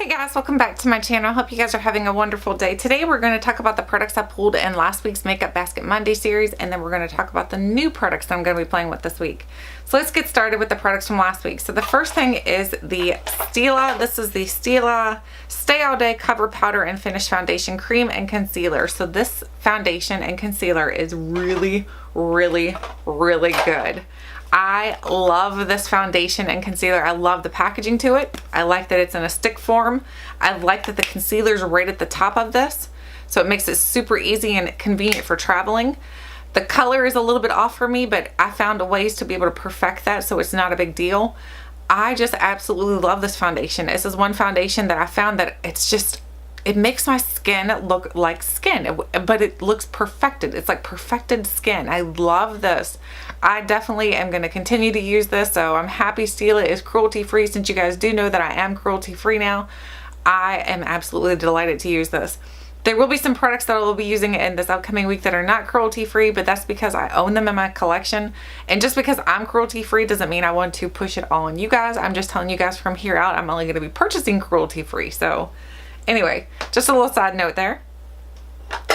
Hey guys, welcome back to my channel. Hope you guys are having a wonderful day. Today we're going to talk about the products I pulled in last week's Makeup Basket Monday series, and then we're going to talk about the new products that I'm going to be playing with this week. So let's get started with the products from last week. So the first thing is the Stila. This is the Stila Stay All Day Cover Powder and Finish Foundation Cream and Concealer. So this foundation and concealer is really good. I love this foundation and concealer. I love the packaging to it. I like that it's in a stick form. I like that the concealer's right at the top of this, so it makes it super easy and convenient for traveling. The color is a little bit off for me, but I found ways to be able to perfect that so it's not a big deal. I just absolutely love this foundation. This is one foundation that I found that it makes my skin look like skin, but it looks perfected. It's like perfected skin. I love this. I definitely am going to continue to use this, so I'm happy Stila is cruelty-free. Since you guys do know that I am cruelty-free now, I am absolutely delighted to use this. There will be some products that I will be using in this upcoming week that are not cruelty-free, but that's because I own them in my collection. And just because I'm cruelty-free doesn't mean I want to push it all on you guys. I'm just telling you guys from here out, I'm only going to be purchasing cruelty-free. So anyway, just a little side note there.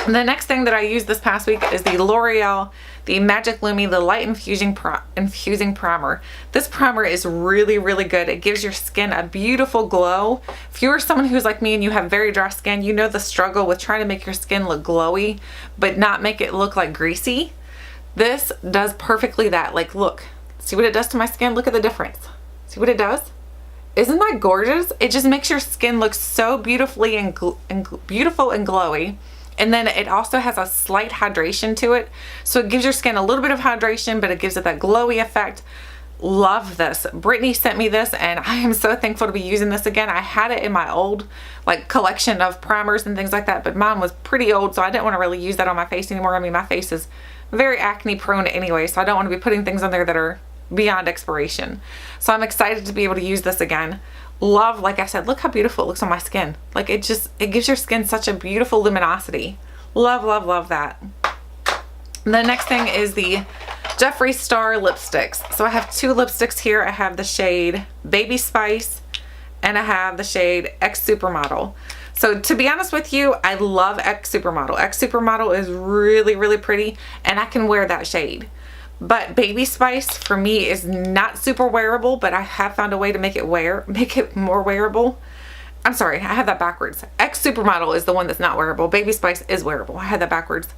The next thing that I used this past week is the L'Oreal, the Magic Lumi, the Light Infusing Primer. This primer is really good. It gives your skin a beautiful glow. If you're someone who's like me and you have very dry skin, you know the struggle with trying to make your skin look glowy, but not make it look like greasy. This does perfectly that. Like, look, see what it does to my skin? Look at the difference. See what it does? Isn't that gorgeous? It just makes your skin look so beautiful and glowy. And then it also has a slight hydration to it. So it gives your skin a little bit of hydration, but it gives it that glowy effect. Love this. Brittany sent me this and I am so thankful to be using this again. I had it in my old collection of primers and things like that, but mine was pretty old, so I didn't want to really use that on my face anymore. I mean, my face is very acne prone anyway, so I don't want to be putting things on there that are beyond expiration. So I'm excited to be able to use this again. Love, like I said, look how beautiful it looks on my skin. Like, it gives your skin such a beautiful luminosity. Love that. The next thing is the Jeffree Star lipsticks. So I have two lipsticks here. I have the shade Baby Spice and I have the shade X Supermodel. So to be honest with you, I love X Supermodel. X Supermodel is really pretty and I can wear that shade. But Baby Spice for me is not super wearable, but I have found a way to make it more wearable. I'm sorry, I had that backwards. X Supermodel is the one that's not wearable. Baby Spice is wearable. I had that backwards.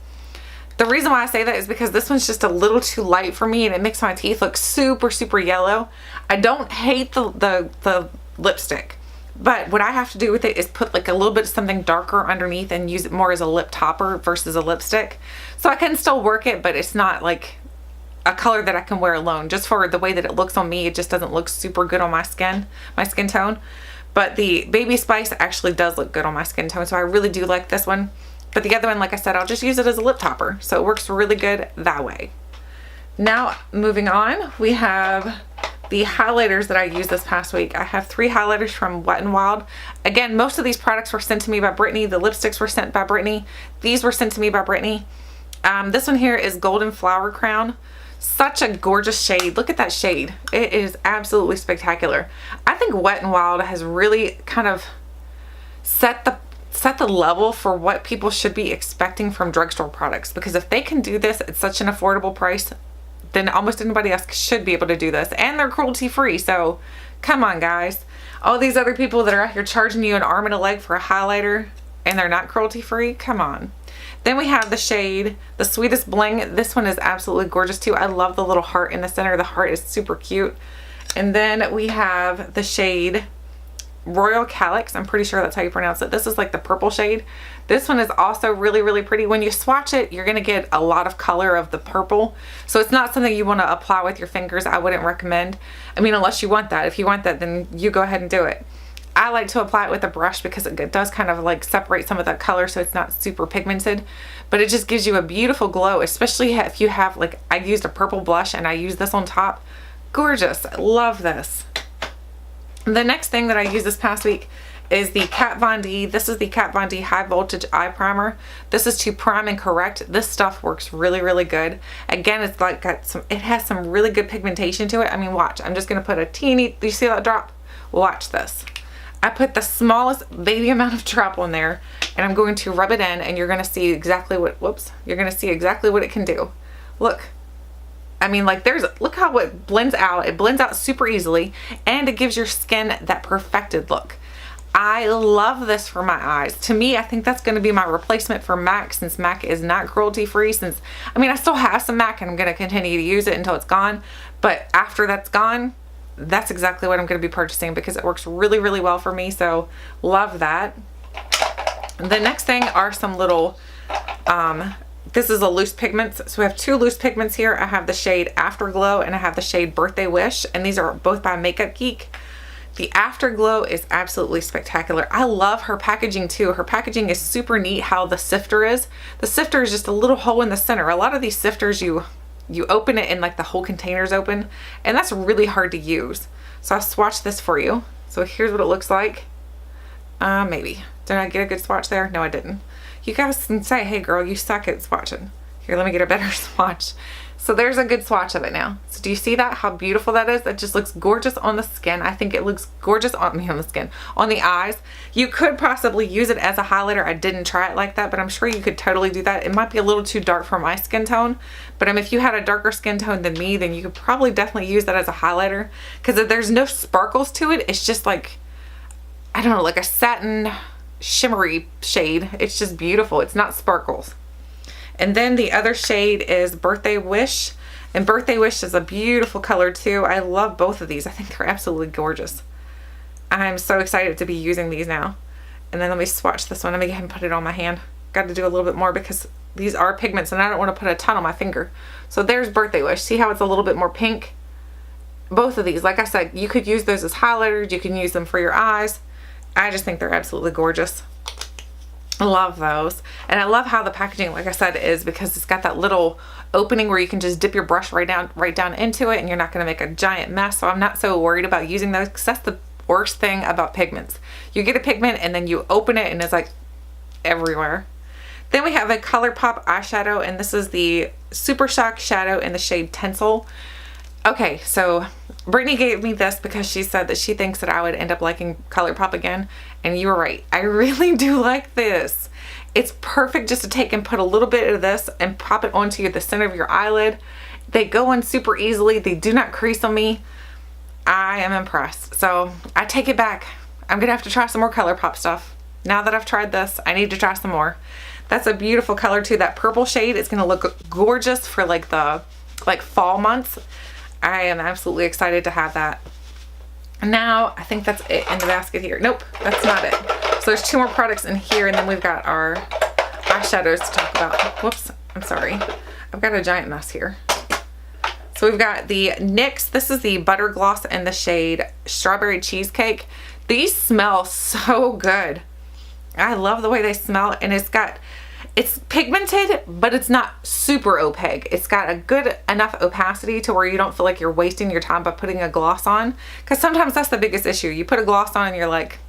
The reason why I say that is because this one's just a little too light for me and it makes my teeth look super yellow. I don't hate the lipstick, but what I have to do with it is put like a little bit of something darker underneath and use it more as a lip topper versus a lipstick. So I can still work it, but it's not like a color that I can wear alone. Just for the way that it looks on me, it just doesn't look super good on my skin tone. But the Baby Spice actually does look good on my skin tone, so I really do like this one. But the other one, like I said, I'll just use it as a lip topper, so it works really good that way. Now moving on, we have the highlighters that I used this past week. I have 3 highlighters from Wet n Wild. Again, most of these products were sent to me by Brittany. The lipsticks were sent by Brittany. These were sent to me by Brittany. This one here is Golden Flower Crown. Such a gorgeous shade. Look at that shade. It is absolutely spectacular. I think Wet n Wild has really kind of set the level for what people should be expecting from drugstore products, because if they can do this at such an affordable price, then almost anybody else should be able to do this, and they're cruelty free. So come on guys, all these other people that are out here charging you an arm and a leg for a highlighter and they're not cruelty free, come on. Then we have the shade The Sweetest Bling. This one is absolutely gorgeous too. I love the little heart in the center. The heart is super cute. And then we have the shade Royal Calyx. I'm pretty sure that's how you pronounce it. This is like the purple shade. This one is also really pretty. When you swatch it, you're going to get a lot of color of the purple. So it's not something you want to apply with your fingers. I wouldn't recommend. I mean, unless you want that. If you want that, then you go ahead and do it. I like to apply it with a brush because it does kind of like separate some of that color, so it's not super pigmented, but it just gives you a beautiful glow, especially if you have, like, I used a purple blush and I used this on top. Gorgeous. Love this. The next thing that I used this past week is the Kat Von D. This is the Kat Von D High Voltage Eye Primer. This is to prime and correct. This stuff works really good. Again, it's like it has some really good pigmentation to it. I mean, watch. I'm just going to put a teeny, do you see that drop? Watch this. I put the smallest baby amount of drop on there, and I'm going to rub it in, and you're going to see exactly what, whoops, you're going to see exactly what it can do. Look. I mean, like, look how it blends out. It blends out super easily, and it gives your skin that perfected look. I love this for my eyes. To me, I think that's going to be my replacement for MAC, since MAC is not cruelty free. Since, I mean, I still have some MAC and I'm going to continue to use it until it's gone. But after that's gone, that's exactly what I'm going to be purchasing, because it works really, really well for me. So love that. The next thing are some little, this is a loose pigments. So we have two loose pigments here. I have the shade Afterglow and I have the shade Birthday Wish, and these are both by Makeup Geek. The Afterglow is absolutely spectacular. I love her packaging too. Her packaging is super neat how the sifter is. The sifter is just a little hole in the center. A lot of these sifters, you open it and like the whole container's open, and that's really hard to use. So I'll swatch this for you. So here's what it looks like. Maybe. Did I get a good swatch there? No, I didn't. You guys can say, hey girl, you suck at swatching. Here, let me get a better swatch. So there's a good swatch of it now. So do you see that? How beautiful that is? It just looks gorgeous on the skin. I think it looks gorgeous on the skin, on the eyes. You could possibly use it as a highlighter. I didn't try it like that, but I'm sure you could totally do that. It might be a little too dark for my skin tone, but if you had a darker skin tone than me, then you could probably definitely use that as a highlighter, because there's no sparkles to it. It's just like, I don't know, like a satin shimmery shade. It's just beautiful. It's not sparkles. And then the other shade is Birthday Wish, and Birthday Wish is a beautiful color too. I love both of these. I think they're absolutely gorgeous. I'm so excited to be using these now. And then let me swatch this one. Let me go ahead and put it on my hand. Got to do a little bit more because these are pigments and I don't want to put a ton on my finger. So there's Birthday Wish. See how it's a little bit more pink? Both of these, like I said, you could use those as highlighters. You can use them for your eyes. I just think they're absolutely gorgeous. I love those. And I love how the packaging, like I said, is, because it's got that little opening where you can just dip your brush right down into it, and you're not going to make a giant mess. So I'm not so worried about using those, because that's the worst thing about pigments. You get a pigment and then you open it and it's like everywhere. Then we have a ColourPop eyeshadow, and this is the Super Shock Shadow in the shade Tinsel. Okay, so Brittany gave me this because she said that she thinks that I would end up liking ColourPop again, and you were right. I really do like this. It's perfect just to take and put a little bit of this and pop it onto the center of your eyelid. They go in super easily. They do not crease on me. I am impressed. So I take it back. I'm gonna have to try some more ColourPop stuff. Now that I've tried this, I need to try some more. That's a beautiful color too. That purple shade is gonna look gorgeous for like the fall months. I am absolutely excited to have that. Now, I think that's it in the basket here. Nope, that's not it. So there's two more products in here, and then we've got our eyeshadows to talk about. Whoops, I'm sorry. I've got a giant mess here. So we've got the NYX. This is the Butter Gloss in the shade Strawberry Cheesecake. These smell so good. I love the way they smell, and it's pigmented, but it's not super opaque. It's got a good enough opacity to where you don't feel like you're wasting your time by putting a gloss on. Because sometimes that's the biggest issue. You put a gloss on and you're like,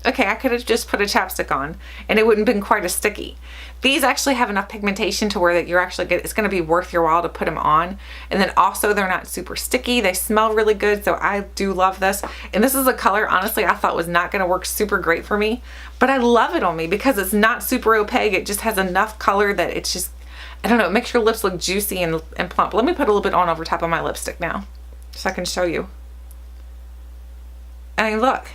okay, I could have just put a chapstick on and it wouldn't have been quite as sticky. These actually have enough pigmentation to where that you're actually it's going to be worth your while to put them on. And then also they're not super sticky. They smell really good. So I do love this. And this is a color, honestly, I thought was not going to work super great for me, but I love it on me because it's not super opaque. It just has enough color that it's just, I don't know, it makes your lips look juicy and plump. Let me put a little bit on over top of my lipstick now so I can show you. I mean, look.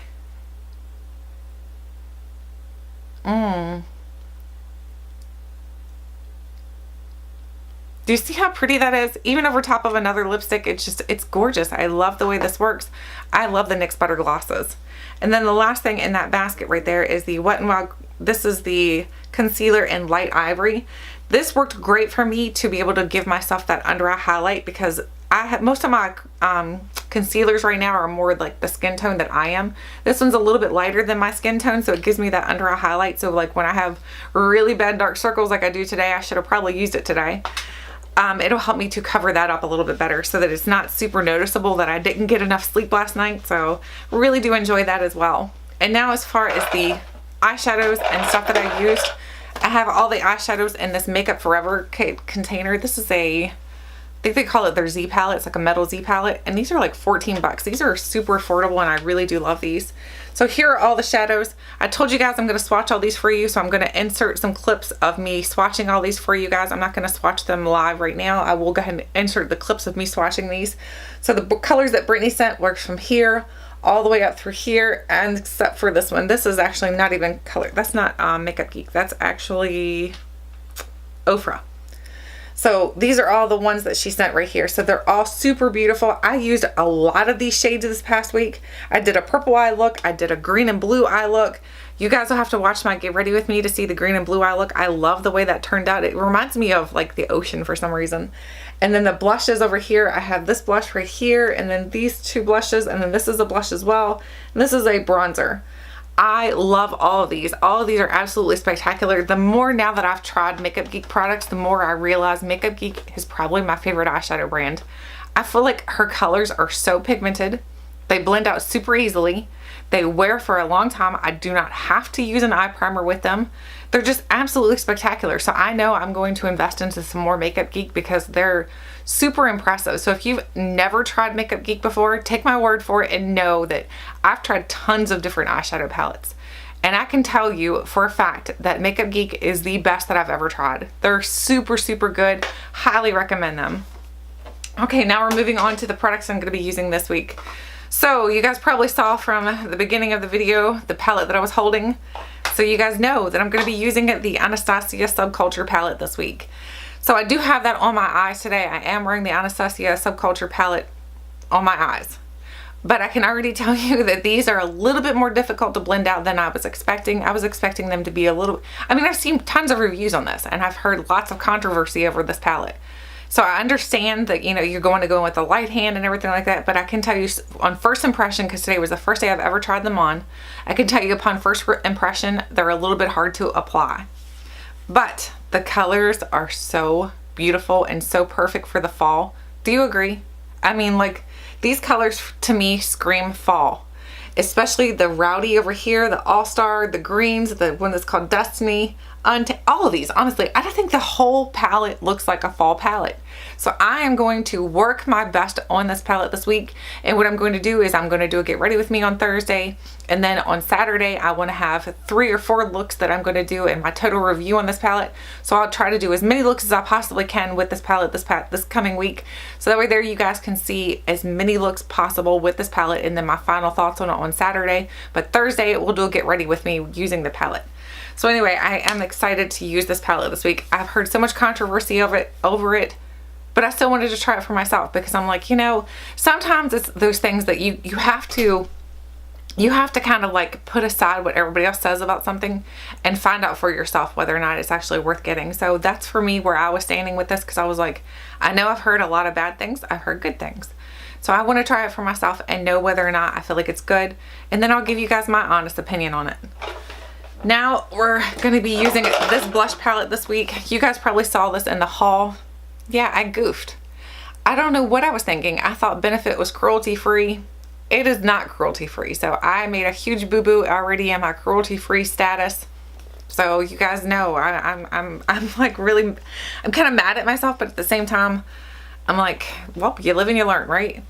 Do you see how pretty that is? Even over top of another lipstick, it's gorgeous. I love the way this works. I love the NYX Butter Glosses. And then the last thing in that basket right there is the Wet n Wild. This is the concealer in Light Ivory. This worked great for me to be able to give myself that under eye highlight, because I have most of my concealers right now are more like the skin tone that I am. This one's a little bit lighter than my skin tone, so it gives me that under eye highlight. So like when I have really bad dark circles like I do today, I should have probably used it today. It'll help me to cover that up a little bit better so that it's not super noticeable that I didn't get enough sleep last night. So really do enjoy that as well. And now as far as the eyeshadows and stuff that I used, I have all the eyeshadows in this Makeup Forever container. This is a think they call it their Z palette. It's like a metal Z palette. And these are like 14 bucks. These are super affordable and I really do love these. So here are all the shadows. I told you guys I'm going to swatch all these for you. So I'm going to insert some clips of me swatching all these for you guys. I'm not going to swatch them live right now. I will go ahead and insert the clips of me swatching these. So the colors that Brittany sent works from here all the way up through here, and except for this one. This is actually not even color. That's not Makeup Geek. That's actually Ofra. So these are all the ones that she sent right here. So they're all super beautiful. I used a lot of these shades this past week. I did a purple eye look. I did a green and blue eye look. You guys will have to watch my Get Ready With Me to see the green and blue eye look. I love the way that turned out. It reminds me of like the ocean for some reason. And then the blushes over here, I have this blush right here, and then these two blushes, and then this is a blush as well. And this is a bronzer. I love all of these. All of these are absolutely spectacular. The more now that I've tried Makeup Geek products, the more I realize Makeup Geek is probably my favorite eyeshadow brand. I feel like her colors are so pigmented. They blend out super easily. They wear for a long time. I do not have to use an eye primer with them. They're just absolutely spectacular. So I know I'm going to invest into some more Makeup Geek because they're super impressive. So if you've never tried Makeup Geek before, take my word for it and know that I've tried tons of different eyeshadow palettes. And I can tell you for a fact that Makeup Geek is the best that I've ever tried. They're super, super good. Highly recommend them. Okay, now we're moving on to the products I'm going to be using this week. So you guys probably saw from the beginning of the video the palette that I was holding. So you guys know that I'm going to be using the Anastasia Subculture palette this week. So I do have that on my eyes today. I am wearing the Anastasia Subculture palette on my eyes. But I can already tell you that these are a little bit more difficult to blend out than I was expecting. I was expecting them to be a little... I mean, I've seen tons of reviews on this and I've heard lots of controversy over this palette. So I understand that, you know, you're going to go in with a light hand and everything like that, but I can tell you on first impression, because today was the first day I've ever tried them on, I can tell you upon first impression, they're a little bit hard to apply. But the colors are so beautiful and so perfect for the fall. Do you agree? I mean, like, these colors to me scream fall. Especially the Rowdy over here, the All-Star, the greens, the one that's called Destiny, all of these. Honestly, I think the whole palette looks like a fall palette. So I am going to work my best on this palette this week. And what I'm going to do is I'm going to do a Get Ready With Me on Thursday. And then on Saturday, I want to have 3 or 4 looks that I'm going to do in my total review on this palette. So I'll try to do as many looks as I possibly can with this palette this coming week. So that way there you guys can see as many looks possible with this palette and then my final thoughts on it on Saturday. But Thursday, we'll do a Get Ready With Me using the palette. So anyway, I am excited to use this palette this week. I've heard so much controversy over it, but I still wanted to try it for myself because I'm like, you know, sometimes it's those things that you have to kind of like put aside what everybody else says about something and find out for yourself whether or not it's actually worth getting. So that's for me where I was standing with this, because I was like, I know I've heard a lot of bad things. I've heard good things. So I want to try it for myself and know whether or not I feel like it's good. And then I'll give you guys my honest opinion on it. Now we're going to be using this blush palette this week. You guys probably saw this in the haul. Yeah, I goofed. I don't know what I was thinking. I thought Benefit was cruelty-free. It is not cruelty-free. So I made a huge boo-boo already in my cruelty-free status. So you guys know I'm like really, I'm kind of mad at myself, but at the same time, I'm like, well, you live and you learn, right?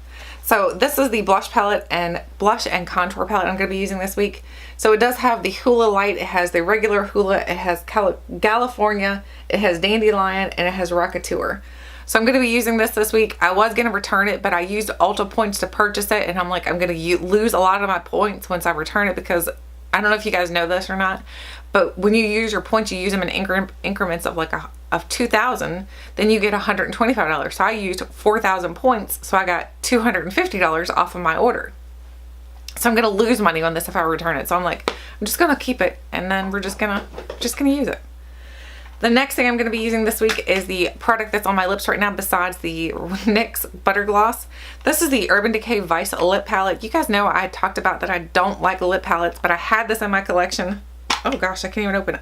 So this is the blush palette and blush and contour palette I'm going to be using this week. So it does have the Hula Light, it has the regular Hula, it has California, it has Dandelion, and it has Rockateur. So I'm going to be using this week. I was going to return it, but I used Ulta points to purchase it, and I'm like, I'm going to lose a lot of my points once I return it, because I don't know if you guys know this or not, but when you use your points, you use them in increments of like of 2,000, then you get $125. So I used 4,000 points, so I got $250 off of my order. So I'm gonna lose money on this if I return it. So I'm like, I'm just gonna keep it, and then we're just gonna use it. The next thing I'm gonna be using this week is the product that's on my lips right now, besides the NYX Butter Gloss. This is the Urban Decay Vice Lip Palette. You guys know I talked about that I don't like lip palettes, but I had this in my collection. Oh gosh, I can't even open it.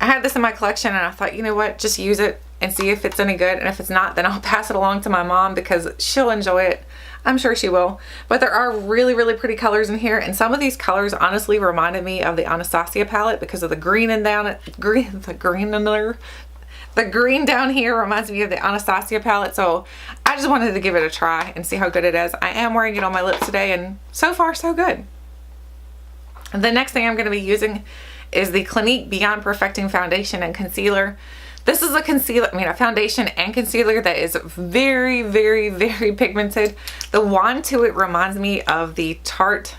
I had this in my collection and I thought, you know what, just use it and see if it's any good. And if it's not, then I'll pass it along to my mom because she'll enjoy it. I'm sure she will. But there are really, really pretty colors in here. And some of these colors honestly reminded me of the Anastasia palette because of the green and down it, the green in there. The green down here reminds me of the Anastasia palette, so I just wanted to give it a try and see how good it is. I am wearing it on my lips today, and so far so good. The next thing I'm going to be using is the Clinique Beyond Perfecting Foundation and Concealer. This is a concealer, a foundation and concealer that is very, very, very pigmented. The wand to it reminds me of the Tarte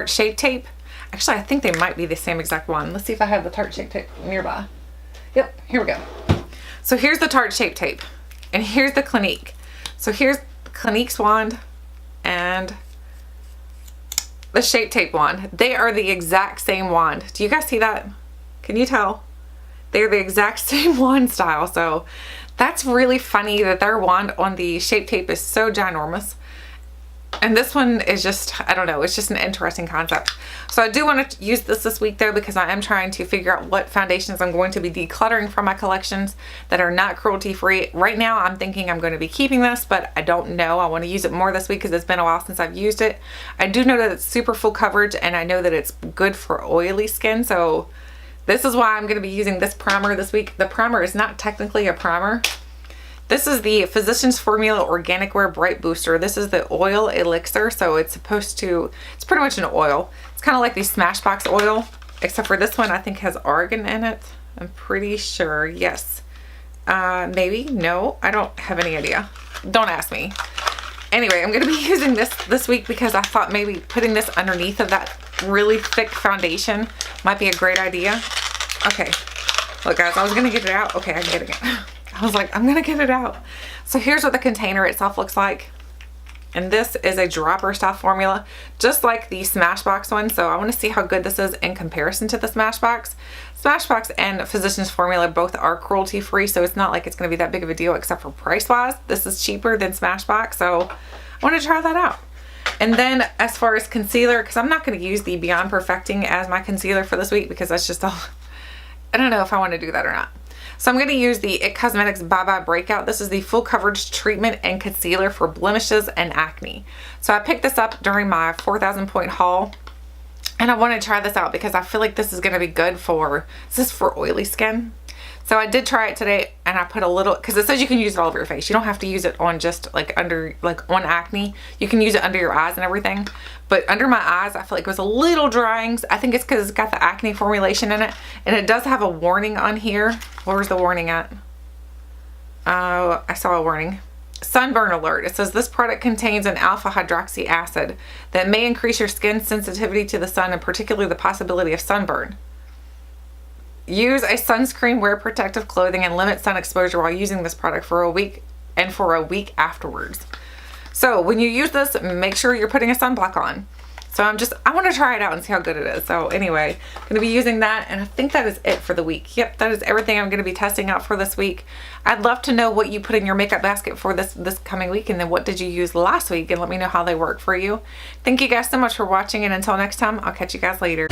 Shape Tape. Actually, I think they might be the same exact one. Let's see if I have the Tarte Shape Tape nearby. Yep, here we go. So here's the Tarte Shape Tape, and here's the Clinique. So here's Clinique's wand and the Shape Tape wand. They are the exact same wand. Do you guys see that? Can you tell? They're the exact same wand style. So that's really funny that their wand on the Shape Tape is so ginormous. And this one is just, I don't know, it's just an interesting concept. So I do want to use this week though, because I am trying to figure out what foundations I'm going to be decluttering from my collections that are not cruelty free. Right now I'm thinking I'm going to be keeping this, but I don't know. I want to use it more this week because it's been a while since I've used it. I do know that it's super full coverage, and I know that it's good for oily skin. So this is why I'm going to be using this primer this week. The primer is not technically a primer. This is the Physicians Formula Organic Wear Bright Booster. This is the oil elixir, so it's pretty much an oil. It's kind of like the Smashbox oil, except for this one I think has argan in it. I'm pretty sure, yes. Maybe, no, I don't have any idea. Don't ask me. Anyway, I'm going to be using this week because I thought maybe putting this underneath of that really thick foundation might be a great idea. Okay, look guys, I was going to get it out. Okay, I can get it again. I was like, I'm gonna get it out. So here's what the container itself looks like. And this is a dropper style formula, just like the Smashbox one. So I want to see how good this is in comparison to the Smashbox. Smashbox and Physicians Formula both are cruelty free, so it's not like it's gonna be that big of a deal except for price wise. This is cheaper than Smashbox, so I want to try that out. And then as far as concealer, because I'm not going to use the Beyond Perfecting as my concealer for this week because that's just all, I don't know if I want to do that or not. So I'm going to use the IT Cosmetics Bye Bye Breakout. This is the full coverage treatment and concealer for blemishes and acne. So I picked this up during my 4,000 point haul, and I want to try this out because I feel like this is going to be good for, is this for oily skin? So I did try it today, and I put a little, because it says you can use it all over your face. You don't have to use it on just like under, like on acne. You can use it under your eyes and everything. But under my eyes, I feel like it was a little drying. I think it's because it's got the acne formulation in it. And it does have a warning on here. Where's the warning at? I saw a warning. Sunburn alert. It says this product contains an alpha hydroxy acid that may increase your skin sensitivity to the sun and particularly the possibility of sunburn. Use a sunscreen, wear protective clothing, and limit sun exposure while using this product for a week and for a week afterwards. So when you use this, make sure you're putting a sunblock on. So I want to try it out and see how good it is. So anyway, I'm going to be using that, and I think that is it for the week. Yep, that is everything I'm going to be testing out for this week. I'd love to know what you put in your makeup basket for this coming week, and then what did you use last week, and let me know how they work for you. Thank you guys so much for watching, and until next time, I'll catch you guys later.